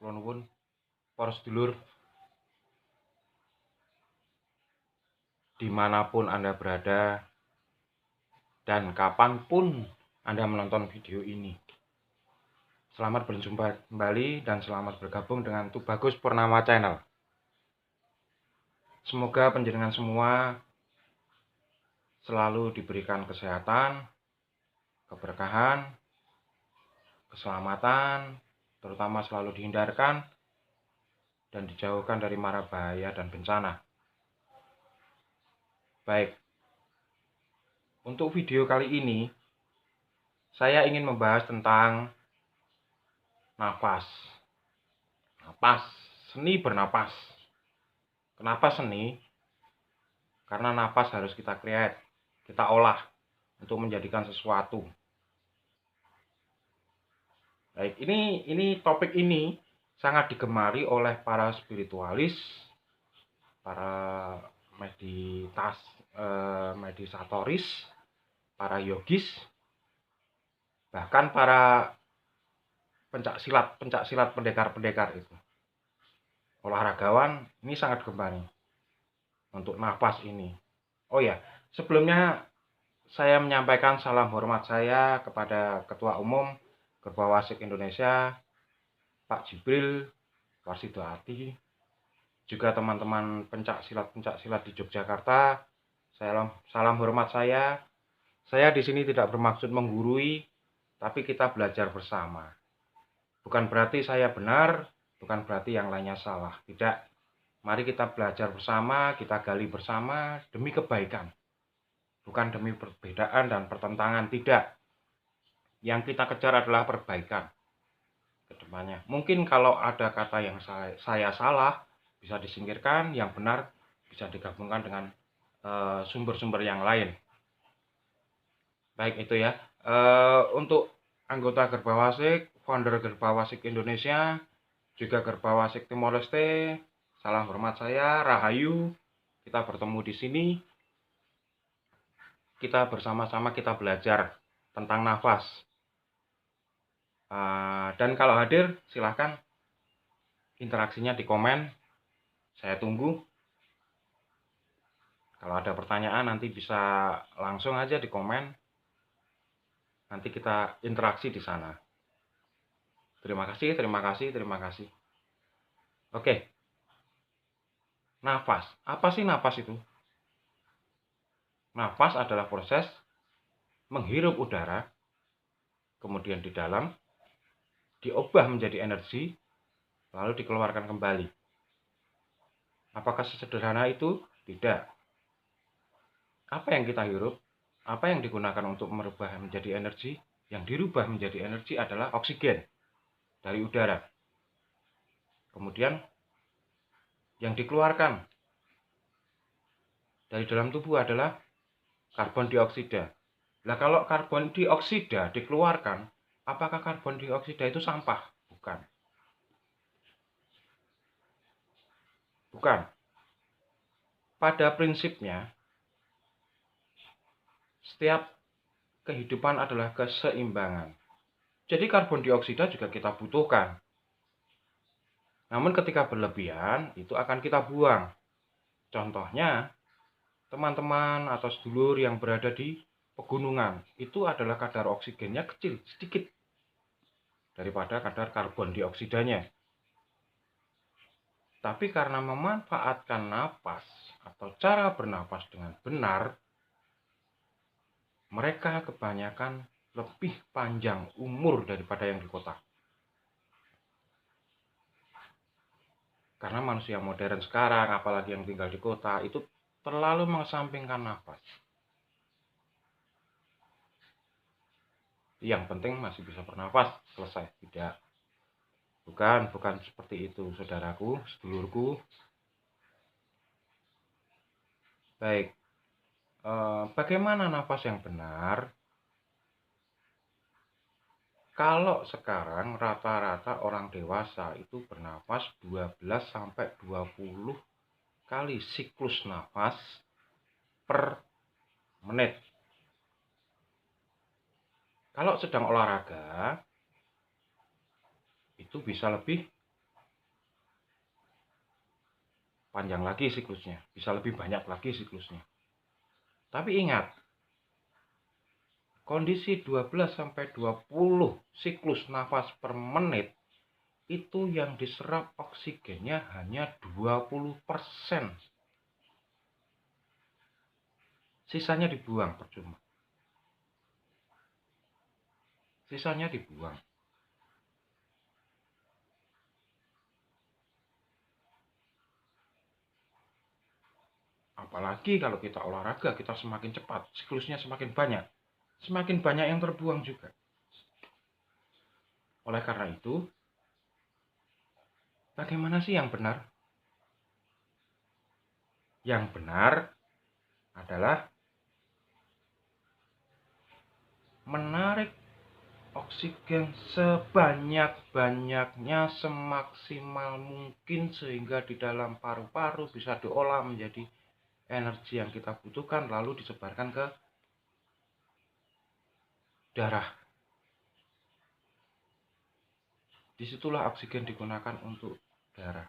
Kula nuwun para sedulur dimanapun Anda berada dan kapanpun Anda menonton video ini. Selamat berjumpa kembali dan selamat bergabung dengan Tubagus Purnama Channel. Semoga panjenengan semua selalu diberikan kesehatan, keberkahan, keselamatan, terutama selalu dihindarkan dan dijauhkan dari mara bahaya dan bencana. Baik, untuk video kali ini saya ingin membahas tentang nafas. Seni bernapas. Kenapa seni? Karena nafas harus kita create, kita olah untuk menjadikan sesuatu. Baik, ini topik ini sangat digemari oleh para spiritualis, para meditatoris, para yogis, bahkan para pencak silat, pendekar itu. Olahragawan ini sangat gemar untuk nafas ini. Oh ya, sebelumnya saya menyampaikan salam hormat saya kepada Ketua Umum Gerbawasik Indonesia, Pak Jibril Warsidoati, juga teman-teman pencak silat di Yogyakarta. Salam hormat saya. Saya di sini tidak bermaksud menggurui, tapi kita belajar bersama. Bukan berarti saya benar, bukan berarti yang lainnya salah. Tidak. Mari kita belajar bersama, kita gali bersama demi kebaikan. Bukan demi perbedaan dan pertentangan, tidak. Yang kita kejar adalah perbaikan ke depannya. Mungkin kalau ada kata yang saya salah, bisa disingkirkan, yang benar bisa digabungkan dengan sumber-sumber yang lain. Baik, itu ya. Untuk anggota Gerbawasik, founder Gerbawasik Indonesia, juga Gerbawasik Timor Leste, salam hormat saya, Rahayu. Kita bertemu di sini. Kita bersama-sama kita belajar tentang nafas. Dan kalau hadir, silahkan interaksinya di komen. Saya tunggu. Kalau ada pertanyaan nanti bisa langsung aja di komen. Nanti kita interaksi di sana. Terima kasih. Oke. Nafas. Apa sih nafas itu? Nafas adalah proses menghirup udara, kemudian di dalam, diubah menjadi energi, lalu dikeluarkan kembali. Apakah sesederhana itu? Tidak. Apa yang kita hirup, apa yang digunakan untuk merubah menjadi energi, yang dirubah menjadi energi adalah oksigen dari udara. Kemudian yang dikeluarkan dari dalam tubuh adalah karbon dioksida. Nah, kalau karbon dioksida dikeluarkan, apakah karbon dioksida itu sampah? Bukan. Pada prinsipnya, setiap kehidupan adalah keseimbangan. Jadi karbon dioksida juga kita butuhkan. Namun ketika berlebihan, itu akan kita buang. Contohnya, teman-teman atau sedulur yang berada di pegunungan, itu adalah kadar oksigennya kecil, sedikit, daripada kadar karbon dioksidanya. Tapi karena memanfaatkan napas atau cara bernapas dengan benar, mereka kebanyakan lebih panjang umur daripada yang di kota. Karena manusia modern sekarang, apalagi yang tinggal di kota, itu terlalu mengesampingkan nafas. Yang penting masih bisa bernafas, selesai. Tidak. Bukan seperti itu, saudaraku, sedulurku. Baik. Bagaimana nafas yang benar? Kalau sekarang rata-rata orang dewasa itu bernafas 12-20 kali siklus nafas per menit. Kalau sedang olahraga, itu bisa lebih panjang lagi siklusnya, bisa lebih banyak lagi siklusnya. Tapi ingat, kondisi 12-20 siklus nafas per menit itu yang diserap oksigennya hanya 20%. Sisanya dibuang percuma. Sisanya dibuang. Apalagi kalau kita olahraga, kita semakin cepat, siklusnya semakin banyak. Semakin banyak yang terbuang juga. Oleh karena itu, bagaimana sih yang benar? Yang benar adalah menarik oksigen sebanyak-banyaknya, semaksimal mungkin, sehingga di dalam paru-paru bisa diolah menjadi energi yang kita butuhkan, lalu disebarkan ke darah. Disitulah oksigen digunakan untuk darah.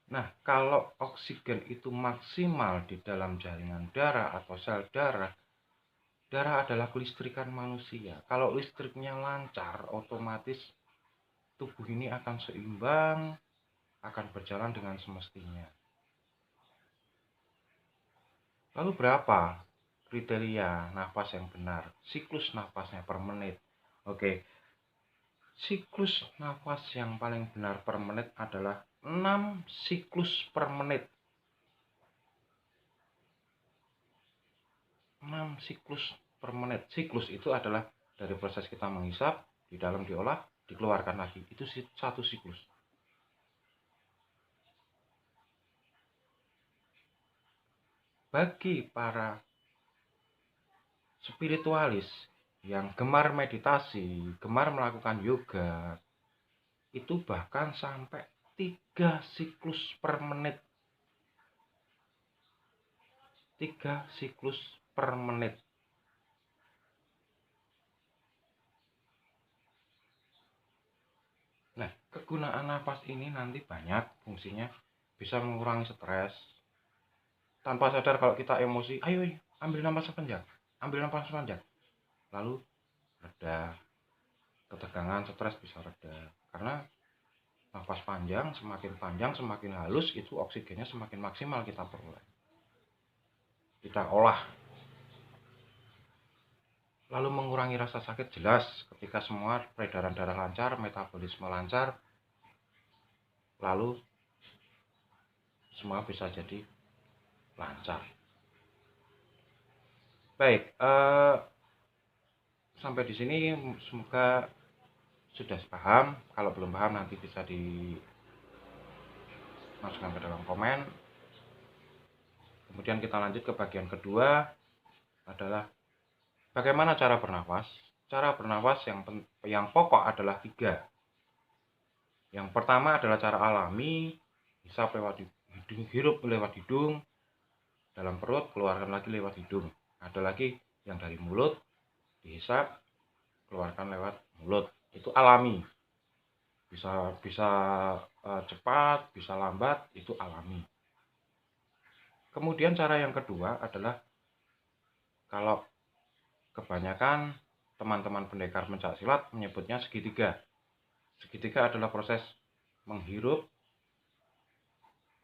Nah, kalau oksigen itu maksimal di dalam jaringan darah atau sel darah, darah adalah kelistrikan manusia. Kalau listriknya lancar, otomatis tubuh ini akan seimbang, akan berjalan dengan semestinya. Lalu berapa kriteria nafas yang benar? Siklus nafasnya per menit. Oke, siklus nafas yang paling benar per menit adalah 6 siklus per menit. 6 siklus per menit. Siklus itu adalah dari proses kita menghisap, di dalam diolah, dikeluarkan lagi. Itu satu siklus. Bagi para spiritualis yang gemar meditasi, gemar melakukan yoga, itu bahkan sampai 3 siklus per menit. 3 siklus per menit. Nah, kegunaan nafas ini nanti banyak fungsinya. Bisa mengurangi stres. Tanpa sadar kalau kita emosi, ayo ambil nafas panjang, ambil nafas panjang. Lalu reda, ketegangan, stres bisa reda. Karena nafas panjang, semakin halus, itu oksigennya semakin maksimal kita peroleh. Kita olah. Lalu mengurangi rasa sakit jelas ketika semua peredaran darah lancar, metabolisme lancar, lalu semua bisa jadi lancar. Baik, sampai di sini semoga sudah paham. Kalau belum paham nanti bisa dimasukkan ke dalam komen. Kemudian kita lanjut ke bagian kedua adalah bagaimana cara bernafas. Cara bernafas yang pokok adalah 3. Yang pertama adalah cara alami, hisap lewat hidung, hirup lewat hidung, dalam perut, keluarkan lagi lewat hidung. Ada lagi yang dari mulut, dihisap, keluarkan lewat mulut. Itu alami. Bisa cepat, bisa lambat, itu alami. Kemudian cara yang kedua adalah kalau kebanyakan teman-teman pendekar pencak silat menyebutnya segitiga. Segitiga adalah proses menghirup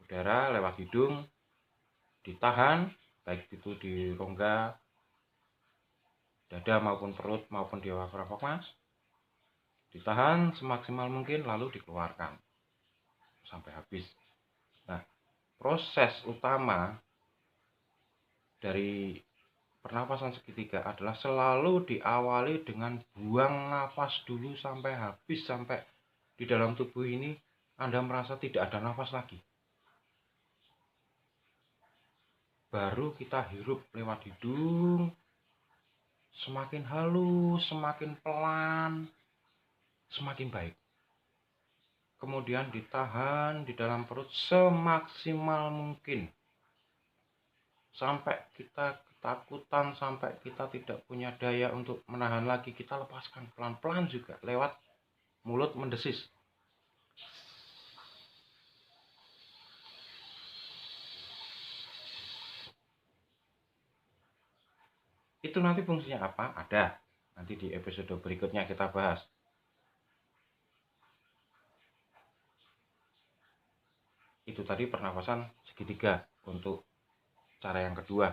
udara lewat hidung, ditahan, baik itu di rongga dada maupun perut maupun di diafragma, ditahan semaksimal mungkin lalu dikeluarkan sampai habis. Nah, proses utama dari pernapasan segitiga adalah selalu diawali dengan buang nafas dulu sampai habis, sampai di dalam tubuh ini Anda merasa tidak ada nafas lagi. Baru kita hirup lewat hidung, semakin halus, semakin pelan, semakin baik. Kemudian ditahan di dalam perut semaksimal mungkin. Sampai kita ketakutan, sampai kita tidak punya daya untuk menahan lagi, kita lepaskan pelan-pelan juga lewat mulut mendesis. Itu nanti fungsinya apa? Ada. Nanti di episode berikutnya kita bahas. Itu tadi pernafasan segitiga untuk cara yang kedua.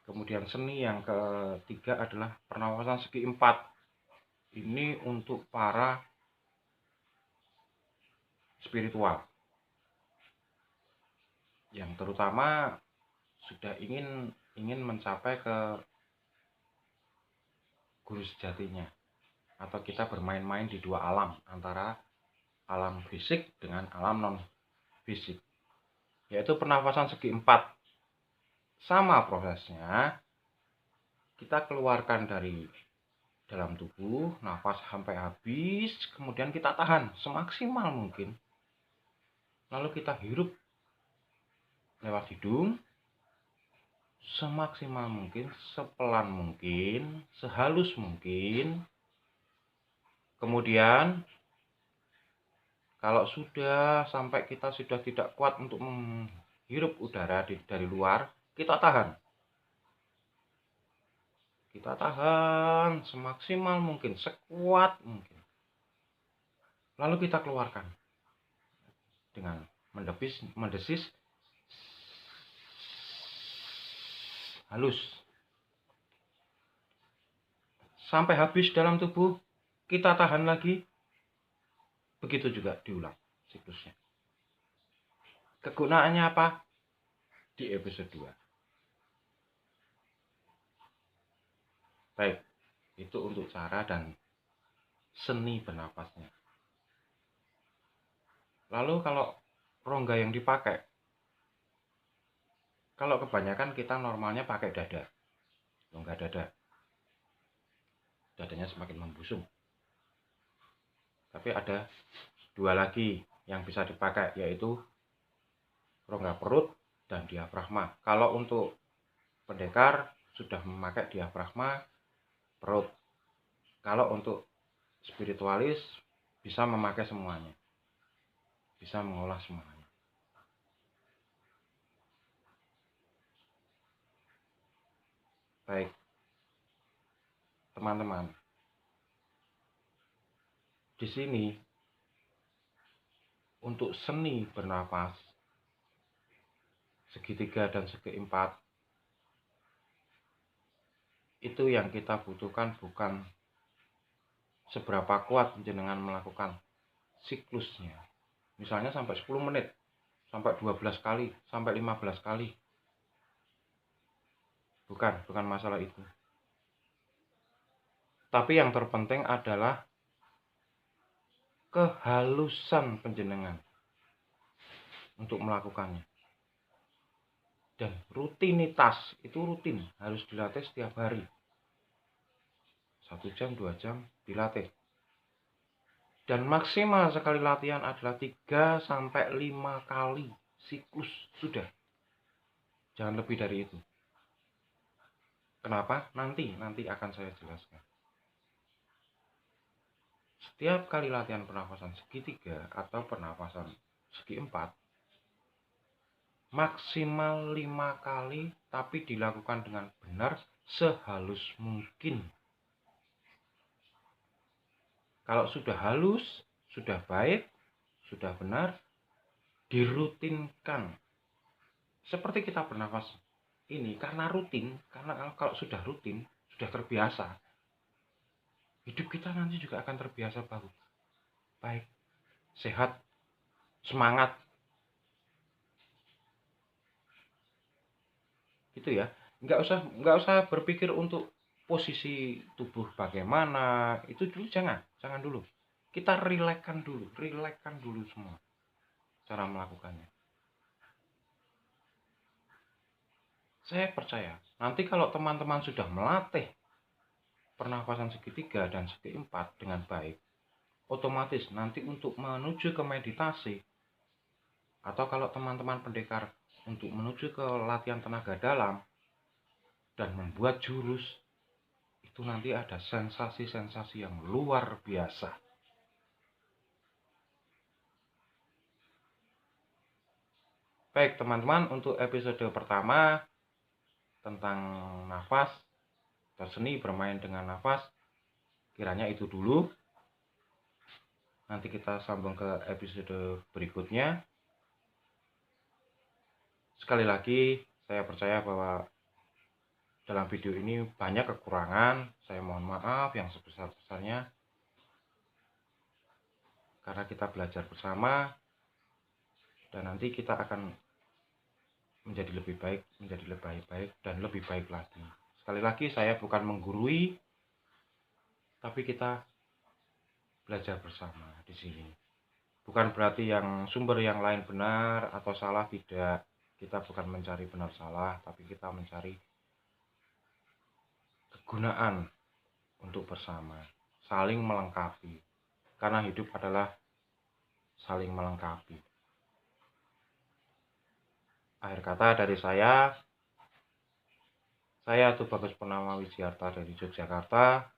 Kemudian seni yang ketiga adalah pernafasan segi empat. Ini untuk para spiritual yang terutama sudah ingin mencapai ke guru sejatinya, atau kita bermain-main di dua alam, antara alam fisik dengan alam non fisik, yaitu pernafasan segi empat. Sama prosesnya, kita keluarkan dari dalam tubuh, nafas sampai habis, kemudian kita tahan semaksimal mungkin, lalu kita hirup lewat hidung semaksimal mungkin, sepelan mungkin, sehalus mungkin. Kemudian kalau sudah sampai kita sudah tidak kuat untuk menghirup udara dari luar, kita tahan. Kita tahan semaksimal mungkin, sekuat mungkin. Lalu kita keluarkan dengan mendesis halus. Sampai habis dalam tubuh, kita tahan lagi. Begitu juga diulang siklusnya. Kegunaannya apa? Di episode 2. Baik, itu untuk cara dan seni bernapasnya. Lalu kalau rongga yang dipakai, kalau kebanyakan kita normalnya pakai dada, rongga dada. Dadanya semakin membusung. Tapi ada dua lagi yang bisa dipakai, yaitu rongga perut dan diafragma. Kalau untuk pendekar sudah memakai diafragma, perut. Kalau untuk spiritualis bisa memakai semuanya, bisa mengolah semuanya. Baik, teman-teman, di sini untuk seni bernapas segitiga dan segi empat, itu yang kita butuhkan bukan seberapa kuat jenengan melakukan siklusnya. Misalnya sampai 10 menit, sampai 12 kali, sampai 15 kali. Bukan masalah itu. Tapi yang terpenting adalah kehalusan penjenengan untuk melakukannya. Dan rutinitas, itu rutin, harus dilatih setiap hari. 1 jam, 2 jam dilatih. Dan maksimal sekali latihan adalah 3 sampai 5 kali siklus sudah. Jangan lebih dari itu. Kenapa? Nanti akan saya jelaskan. Setiap kali latihan pernafasan segitiga atau pernafasan segi empat, maksimal 5 kali, tapi dilakukan dengan benar sehalus mungkin. Kalau sudah halus, sudah baik, sudah benar, dirutinkan. Seperti kita bernafas ini, karena rutin, karena kalau sudah rutin, sudah terbiasa, hidup kita nanti juga akan terbiasa baik, sehat, semangat. Gitu ya. Nggak usah berpikir untuk posisi tubuh bagaimana, itu dulu jangan dulu. Kita rilekskan dulu semua cara melakukannya. Saya percaya, nanti kalau teman-teman sudah melatih pernafasan segitiga dan segi empat dengan baik, otomatis nanti untuk menuju ke meditasi, atau kalau teman-teman pendekar untuk menuju ke latihan tenaga dalam dan membuat jurus, itu nanti ada sensasi-sensasi yang luar biasa. Baik teman-teman, untuk episode pertama tentang nafas atau seni bermain dengan nafas. Kiranya itu dulu. Nanti kita sambung ke episode berikutnya. Sekali lagi, saya percaya bahwa dalam video ini banyak kekurangan. Saya mohon maaf yang sebesar-besarnya. Karena kita belajar bersama. Dan nanti kita akan menjadi lebih baik, dan lebih baik lagi. Sekali lagi, saya bukan menggurui, tapi kita belajar bersama di sini. Bukan berarti yang sumber yang lain benar atau salah, tidak. Kita bukan mencari benar salah, tapi kita mencari kegunaan untuk bersama, saling melengkapi. Karena hidup adalah saling melengkapi. Akhir kata dari saya Tubagus Purnama Wijiarta dari Yogyakarta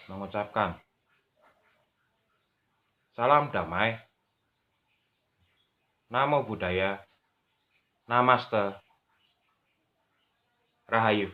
mengucapkan salam damai, namo buddhaya, namaste, rahayu.